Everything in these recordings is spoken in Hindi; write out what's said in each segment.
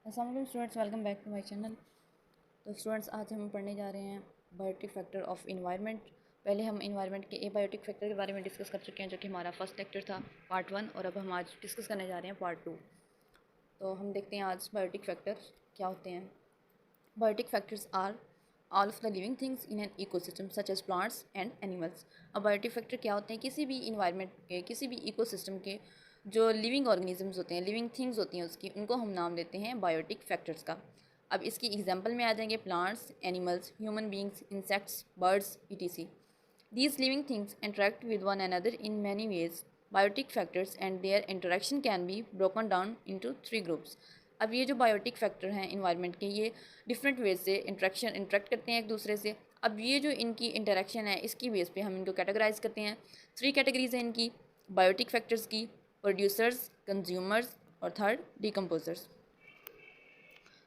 अस्सलाम वालेकुम students, welcome back to my channel. तो स्टूडेंट्स, आज हम पढ़ने जा रहे हैं बायोटिक फैक्टर ऑफ इन्वायरमेंट। पहले हम इन्वायरमेंट के एबायोटिक फैक्टर के बारे में डिस्कस कर चुके हैं, जो कि हमारा फर्स्ट लेक्चर था, पार्ट 1, और अब हम आज डिस्कस करने जा रहे हैं पार्ट 2। तो हम देखते हैं आज बायोटिक फैक्टर क्या होते हैं। Biotic factors are all of the living things in an ecosystem such as plants and animals. अब बायोटिक फैक्टर क्या होते हैं? किसी भी इन्वायरमेंट के, किसी भी इकोसिस्टम के जो लिविंग ऑर्गेनिजम्स होते हैं, लिविंग थिंग्स होती हैं उसकी, उनको हम नाम देते हैं बायोटिक फैक्टर्स का। अब इसकी एग्जांपल में आ जाएंगे plants, animals, human beings, insects, birds, etc. These living things interact with one another in many ways. Biotic factors and their interaction can be broken down into 3 groups. अब ये जो बायोटिक फैक्टर हैं इन्वायरमेंट के, ये डिफरेंट वेज से इंटरेक्ट करते हैं एक दूसरे से। अब ये जो इनकी इंटरेक्शन है, इसकी बेस पे हम इनको कैटेगराइज करते हैं। 3 कैटेगरीज हैं इनकी बायोटिक फैक्टर्स की: प्रोड्यूसर्स, कंज्यूमर्स और थर्ड डिकम्पोजर्स।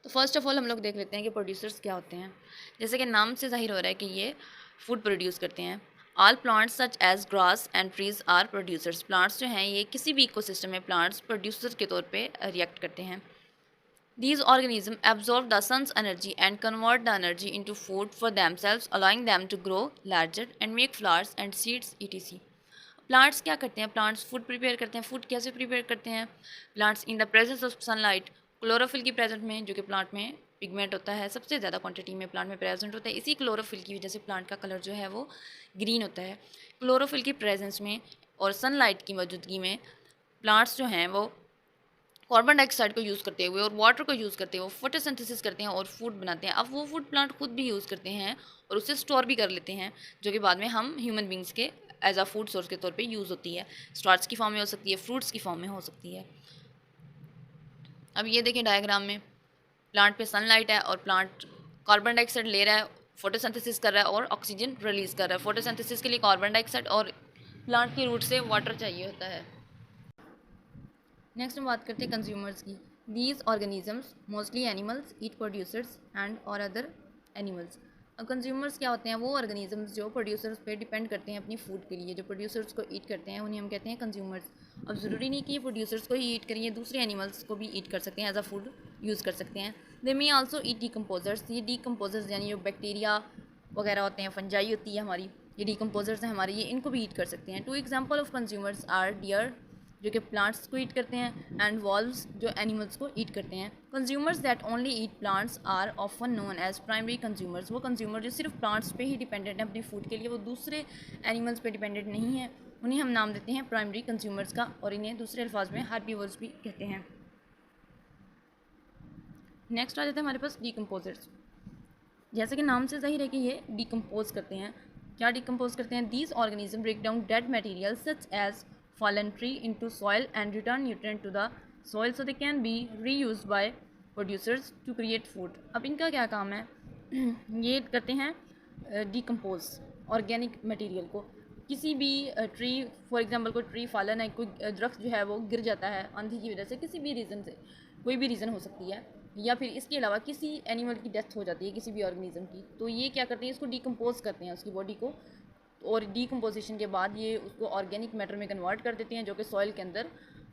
तो फर्स्ट ऑफ ऑल हम लोग देख लेते हैं कि प्रोड्यूसर्स क्या होते हैं। जैसे कि नाम से जाहिर हो रहा है कि ये फूड प्रोड्यूस करते हैं। All plants such as grass and trees are producers. Plants जो हैं ये किसी भी इकोसिस्टम में प्लांट्स प्रोड्यूसर के तौर पे रिएक्ट करते हैं। These organisms absorb the sun's energy and convert the energy into food for themselves, allowing them to grow larger and make flowers and seeds etc. Plants क्या करते हैं? प्लांट्स फूड प्रिपेयर करते हैं। फूड कैसे प्रिपेयर करते हैं? Plants in the presence of sunlight, chlorophyll की प्रेजेंट में, जो कि प्लांट में पिगमेंट होता है, सबसे ज़्यादा क्वांटिटी में प्लांट में प्रेजेंट होता है। इसी क्लोरोफिल की वजह से प्लांट का कलर जो है वो ग्रीन होता है। क्लोरोफिल की प्रेजेंस में और सनलाइट की मौजूदगी में प्लांट्स जो हैं वो कार्बन डाइऑक्साइड को यूज़ करते हुए और वाटर को यूज़ करते हुए फोटोसिंथेसिस करते हैं और फूड बनाते हैं। अब वो फूड प्लांट खुद भी यूज़ करते हैं और उसे स्टोर भी कर लेते हैं, जो कि बाद में हम ह्यूमन बींग्स के एज अ फूड सोर्स के तौर पे यूज़ होती है। स्टार्च की फॉर्म में हो सकती है, फ्रूट्स की फॉर्म में हो सकती है। अब ये देखें डायग्राम में, प्लांट पे सनलाइट है और प्लांट कार्बन डाइऑक्साइड ले रहा है, फोटोसिंथेसिस कर रहा है और ऑक्सीजन रिलीज़ कर रहा है। फोटोसिंथेसिस के लिए कार्बन डाइऑक्साइड और प्लांट की रूट से वाटर चाहिए होता है। नेक्स्ट हम बात करते हैं कंज्यूमर्स की। These organisms mostly animals eat producers and और अदर एनिमल्स। अब कंज्यूमर्स क्या होते हैं? वो ऑर्गेनिजम्स जो प्रोड्यूसर्स पे डिपेंड करते हैं अपनी फूड के लिए, जो प्रोड्यूसर्स को ईट करते हैं, उन्हें हम कहते हैं कंज्यूमर्स। अब ज़रूरी नहीं कि ये प्रोड्यूसर्स को ही ईट करें, ये दूसरे एनिमल्स को भी ईट कर सकते हैं, एज अ फूड यूज़ कर सकते हैं। दे मे आल्सो ईट डिकम्पोजर्स। ये डिकम्पोजर्स यानी जो बैक्टीरिया वगैरह होते हैं, फंजाई होती है हमारी, ये डिकम्पोजर्स हैं हमारे, ये इनको भी ईट कर सकते हैं। 2 example of consumers are deer, जो कि प्लांट्स को ईट करते हैं, एंड वॉल्व्स, जो एनिमल्स को ईट करते हैं। Consumers that only eat plants are often known as primary consumers. वो कंज्यूमर जो सिर्फ प्लांट्स पे ही डिपेंडेंट हैं अपने फूड के लिए, वो दूसरे एनिमल्स पे डिपेंडेंट नहीं है, उन्हें हम नाम देते हैं प्राइमरी कंज्यूमर्स का, और इन्हें दूसरे अल्फाज में हार्बीवर्स भी कहते हैं। नेक्स्ट आ जाते हैं हमारे पास डिकम्पोजर्स। जैसे कि नाम से जाहिर है कि ये डिकम्पोज करते हैं। क्या डिकम्पोज करते हैं? These organism break down dead material such as fallen tree into soil and return nutrient to the soil so they can be reused by producers to create food. अब इनका क्या काम है? ये करते हैं डिकम्पोज ऑर्गेनिक मटेरियल को। किसी भी ट्री, फॉर एग्जांपल कोई ट्री फॉलन है, कोई दरख्त जो है वो गिर जाता है आंधी की वजह से, किसी भी रीज़न से, कोई भी रीज़न हो सकती है, या फिर इसके अलावा किसी एनिमल की डेथ हो जाती है, किसी भी ऑर्गेनिज्म की, तो ये क्या करते हैं? इसको डिकम्पोज करते हैं, उसकी बॉडी को, और डिकम्पोजिशन के बाद ये उसको ऑर्गेनिक मैटर में कन्वर्ट कर देते हैं, जो कि सॉइल के अंदर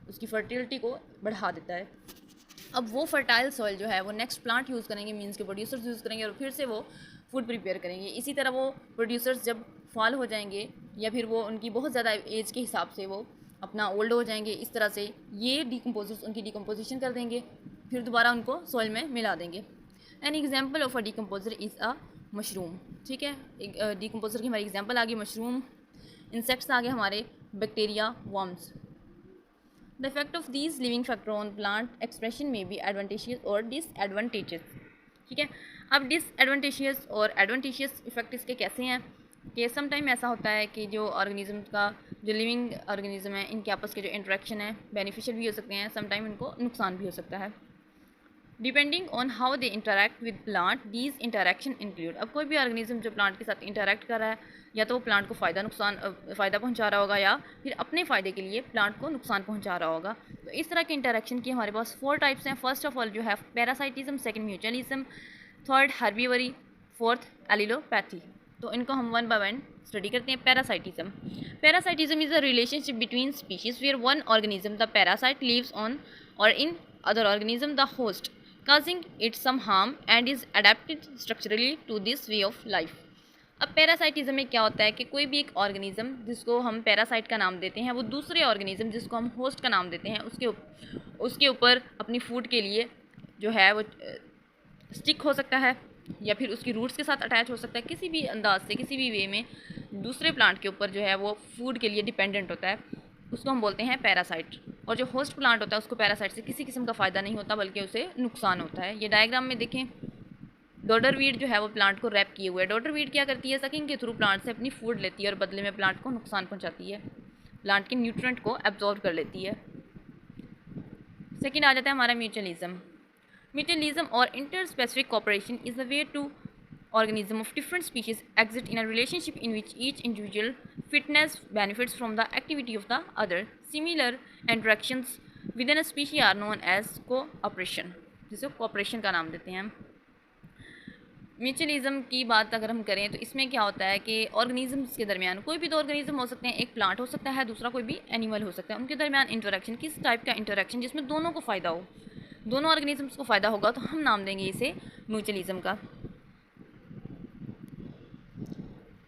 उसकी फर्टिलिटी को बढ़ा देता है। अब वो फर्टाइल सॉइल जो है वो नेक्स्ट प्लांट यूज़ करेंगे, मीन्स के प्रोड्यूसर्स यूज़ करेंगे, और फिर से वो फूड प्रिपेयर करेंगे। इसी तरह वो प्रोड्यूसर्स जब फॉल हो जाएंगे, या फिर वो उनकी बहुत ज़्यादा एज के हिसाब से वो अपना ओल्ड हो जाएंगे, इस तरह से ये डिकम्पोजर्स उनकी डिकम्पोजिशन कर देंगे, फिर दोबारा उनको सॉइल में मिला देंगे। An example of a decomposer is a mushroom. ठीक है, एक डिकम्पोजर की हमारी एग्जांपल आ गई मशरूम। इंसेक्ट्स आ गए हमारे bacteria, worms. The effect of these living factor on plant expression में बी एडवांटेशियस और डिसएडवांटेजेस। ठीक है, अब डिसएडवांटेशियस और एडवांटेशियस इफेक्ट इसके कैसे हैं कि समटाइम ऐसा होता है कि जो ऑर्गेनिज्म का, जो लिविंग ऑर्गेनिज्म है, इनके आपस के जो इंटरेक्शन है बेनिफिशियल भी हो सकते हैं, समटाइम इनको नुकसान भी हो सकता है। Depending on how they interact with plant these interaction include. अब कोई भी ऑर्गेनिज्म जो प्लांट के साथ इंटरेक्ट कर रहा है, या तो वो प्लांट को फ़ायदा पहुंचा रहा होगा, या फिर अपने फ़ायदे के लिए प्लांट को नुकसान पहुंचा रहा होगा। तो इस तरह के इंटरेक्शन की हमारे पास 4 टाइप्स हैं। फर्स्ट ऑफ ऑल जो है parasitism, second mutualism, third herbivory, fourth allelopathy. तो इनको हम 1 बाय 1 स्टडी करते हैं। Parasitism. Parasitism is a relationship between species where one organism the parasite lives on or in other organism the host causing it some harm and is adapted structurally to this way of life. अब पैरासाइटिज्म में क्या होता है कि कोई भी एक ऑर्गेनिज्म जिसको हम पैरासाइट का नाम देते हैं वो दूसरे ऑर्गेनिज्म जिसको हम होस्ट का नाम देते हैं उसके ऊपर अपनी फूड के लिए जो है वो स्टिक हो सकता है या फिर उसकी रूट्स के साथ अटैच हो सकता है, किसी भी अंदाज से किसी भी वे में दूसरे प्लांट के ऊपर जो है वो फूड के लिए डिपेंडेंट होता है, उसको हम बोलते हैं पैरासाइट। और जो होस्ट प्लांट होता है उसको पैरासाइट से किसी किस्म का फ़ायदा नहीं होता बल्कि उसे नुकसान होता है। ये डायग्राम में देखें, डॉटर वीड जो है वो प्लांट को रैप किए हुए है। डॉटर वीड क्या करती है, सकिंग के थ्रू प्लांट से अपनी फूड लेती है और बदले में प्लांट को नुकसान पहुंचाती है, प्लांट के न्यूट्रिएंट को एब्जॉर्ब कर लेती है। सेकंड आ जाता है हमारा mutualism. Mutualism or interspecific cooperation is the way to organism of different species exist in a relationship in which each individual fitness benefits from the activity of the other. Similar interactions within a species are known as cooperation, जिसे cooperation का नाम देते हैं हम। म्यूचुअलिज्म की बात अगर हम करें तो इसमें क्या होता है कि ऑर्गेनिजम्स के दरमियान कोई भी दो ऑर्गेनिज्म हो सकते हैं, एक प्लांट हो सकता है, दूसरा कोई भी एनिमल हो सकता है, उनके दरमियान इंटरेक्शन किस टाइप का इंटरेक्शन जिसमें दोनों को फ़ायदा हो, दोनों ऑर्गेनिजम्स को फ़ायदा होगा तो हम नाम देंगे इसे म्यूचुअलिज्म का।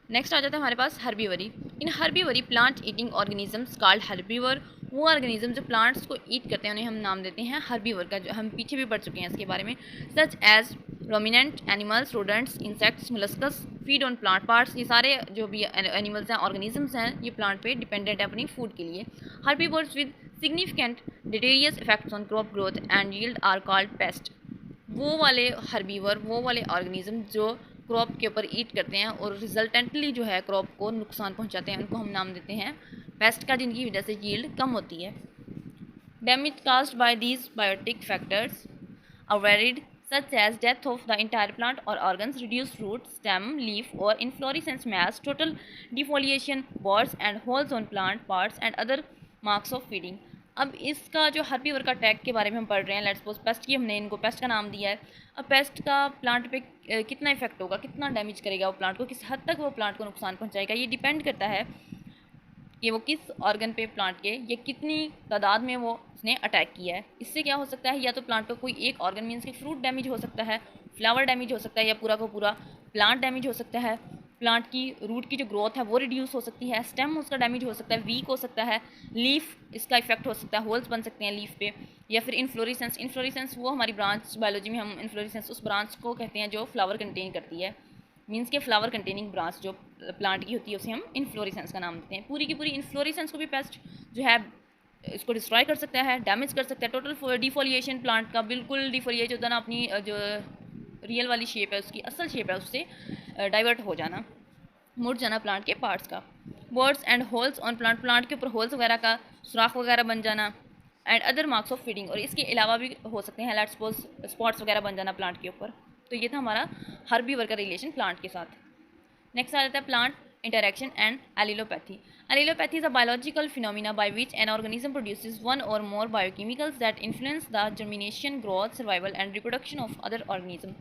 नेक्स्ट आ जाता है हमारे पास हर्बीवरी। इन हर्बीवरी प्लांट ईटिंग ऑर्गेनिजम्स कॉल्ड हर्बीवर, वो ऑर्गेनिज्म जो प्लांट्स को ईट करते हैं उन्हें हम नाम देते हैं हर्बीवर का, जो हम पीछे भी पढ़ चुके हैं इसके बारे में। Such as ruminant animals, rodents, insects, molluscs feed on plant parts. ये सारे जो भी एनिमल्स हैं, ऑर्गेनिजम्स हैं, ये प्लांट पे डिपेंडेंट है अपनी फूड के लिए। Herbivores with significant deleterious effects on crop growth and yield are called pest. वो वाले हर्बीवर, वो वाले ऑर्गेनिज्म जो क्रॉप के ऊपर ईट करते हैं और रिजल्टेंटली जो है क्रॉप को नुकसान पहुंचाते हैं, उनको हम नाम देते हैं पेस्ट का, जिनकी वजह से यील्ड कम होती है। Damage caused by these biotic factors are varied such as death of the entire plant or organs, reduced root, stem, leaf or inflorescence mass, total defoliation, warts and holes on plant parts and other marks of feeding। अब इसका जो हर्बीवर का टैग के बारे में हम पढ़ रहे हैं, लेट्स सपोज पेस्ट की हमने इनको पेस्ट का नाम दिया है। अब पेस्ट का प्लांट पे कितना इफेक्ट होगा, कितना डैमेज करेगा वो प्लांट को, किस हद तक वो प्लांट को नुकसान पहुंचाएगा, ये डिपेंड करता है कि वो किस ऑर्गन पे प्लांट के या कितनी तादाद में वो उसने अटैक किया है। इससे क्या हो सकता है, या तो प्लांट का कोई एक ऑर्गन मीन्स कि फ्रूट डैमेज हो सकता है, फ्लावर डैमेज हो सकता है, या पूरा का पूरा प्लांट डैमेज हो सकता है। प्लांट की रूट की जो ग्रोथ है वो रिड्यूस हो सकती है, स्टेम उसका डैमेज हो सकता है, वीक हो सकता है, लीफ इसका इफेक्ट हो सकता है, होल्स बन सकते हैं लीफ पे, या फिर इन्फ्लोरेसेंस। इन्फ्लोरेसेंस वो हमारी ब्रांच, बायोलॉजी में हम इन्फ्लोरेसेंस उस ब्रांच को कहते हैं जो फ्लावर कंटेन करती है, मीन्स के फ्लावर कंटेनिंग ब्रांच जो प्लांट की होती है उसे हम इन्फ्लोरेसेंस का नाम देते हैं। पूरी की पूरी इन्फ्लोरेसेंस को भी पेस्ट जो है इसको डिस्ट्रॉय कर सकता है, डैमेज कर सकता है। टोटल डिफोलिएशन, प्लांट का बिल्कुल डिफोलिएट होता ना, अपनी जो रियल वाली शेप है, उसकी असल शेप है, उससे डाइवर्ट हो जाना, मुड़ जाना प्लांट के पार्ट्स का। Words and holes on plant, plant के ऊपर होल्स वगैरह का सुराख वगैरह बन जाना, and other marks of feeding, और इसके अलावा भी हो सकते हैं लेट्स सपोज स्पॉट्स वगैरह बन जाना प्लांट के ऊपर। तो ये था हमारा हर्बीवर का रिलेशन प्लांट के साथ। नेक्स्ट आ जाता है plant interaction and allelopathy. Allelopathy is a biological phenomena by which an organism produces one or more biochemicals that influence the germination, growth, survival and reproduction of other organism.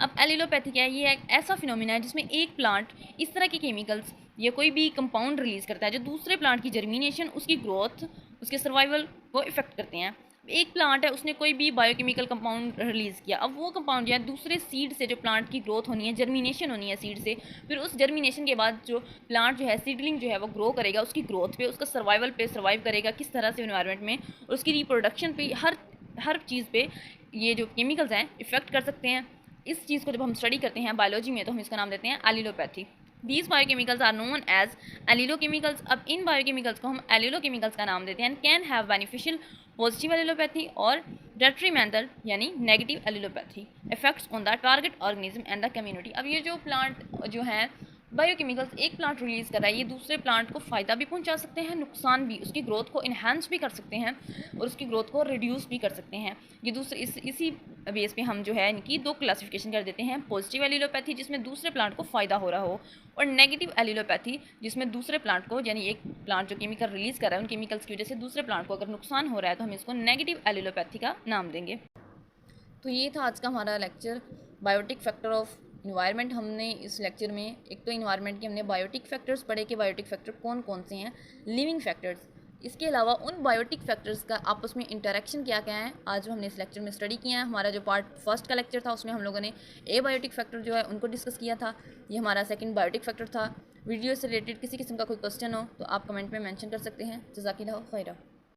अब एलिलोपैथी क्या है, ये एक ऐसा फिनोमिना है जिसमें एक प्लांट इस तरह के केमिकल्स या कोई भी कंपाउंड रिलीज़ करता है जो दूसरे प्लांट की जर्मिनेशन, उसकी ग्रोथ, उसके सर्वाइवल को इफेक्ट करते हैं। एक प्लांट है, उसने कोई भी बायोकेमिकल कंपाउंड रिलीज़ किया, अब वो कंपाउंड जो है दूसरे सीड से जो प्लांट की ग्रोथ होनी है, जर्मिनेशन होनी है सीड से, फिर उस जर्मिनेशन के बाद जो प्लांट जो है, सीडलिंग जो है वो ग्रो करेगा, उसकी ग्रोथ पे, उसका सर्वाइवल पे सर्वाइव करेगा किस तरह से इन्वायरमेंट में, और उसकी रिप्रोडक्शन पे, हर चीज़ पे ये जो केमिकल्स हैं इफेक्ट कर सकते हैं। इस चीज़ को जब हम स्टडी करते हैं बायोलॉजी में तो हम इसका नाम देते हैं allelopathy. These biochemicals are known as allelochemicals। अब इन बायोकेमिकल्स को हम allelochemicals का नाम देते हैं। Can have beneficial positive allelopathy और डेट्रीमेंटल यानी negative allelopathy effects on the target organism and the community. अब ये जो प्लांट जो हैं बायोकेमिकल्स एक प्लांट रिलीज़ कर रहा है, ये दूसरे प्लांट को फ़ायदा भी पहुंचा सकते हैं, नुकसान भी, उसकी ग्रोथ को इन्हांस भी कर सकते हैं और उसकी ग्रोथ को रिड्यूस भी कर सकते हैं। ये दूसरे इसी बेस पे हम जो है इनकी दो क्लासिफिकेशन कर देते हैं, पॉजिटिव एलिलोपैथी जिसमें दूसरे प्लांट को फ़ायदा हो रहा हो, और नेगेटिव एलिलोपैथी जिसमें दूसरे प्लांट को, यानी एक प्लांट जो केमिकल रिलीज़ कर रहा है उन केमिकल्स की वजह से दूसरे प्लांट को अगर नुकसान हो रहा है तो हम इसको नेगेटिव एलिलोपैथी का नाम देंगे। तो ये था आज का हमारा lecture, biotic factor of environment. हमने इस लेक्चर में एक तो इन्वायरमेंट के हमने बायोटिक फैक्टर्स पढ़े कि बायोटिक फैक्टर कौन कौन से हैं, लिविंग फैक्टर्स, इसके अलावा उन बायोटिक फैक्टर्स का आपस में इंटरेक्शन क्या क्या है आज हमने इस लेक्चर में स्टडी किया है। हमारा जो पार्ट फर्स्ट का लेक्चर था उसमें हम लोगों ने ए बायोटिक फैक्टर जो है उनको डिस्कस किया था। ये हमारा सेकंड बायोटिक फैक्टर था। वीडियो से रिलेटेड किसी किस्म का कोई क्वेश्चन हो तो आप कमेंट में मेंशन कर सकते हैं। जज़ाकिल्लाह खैरा।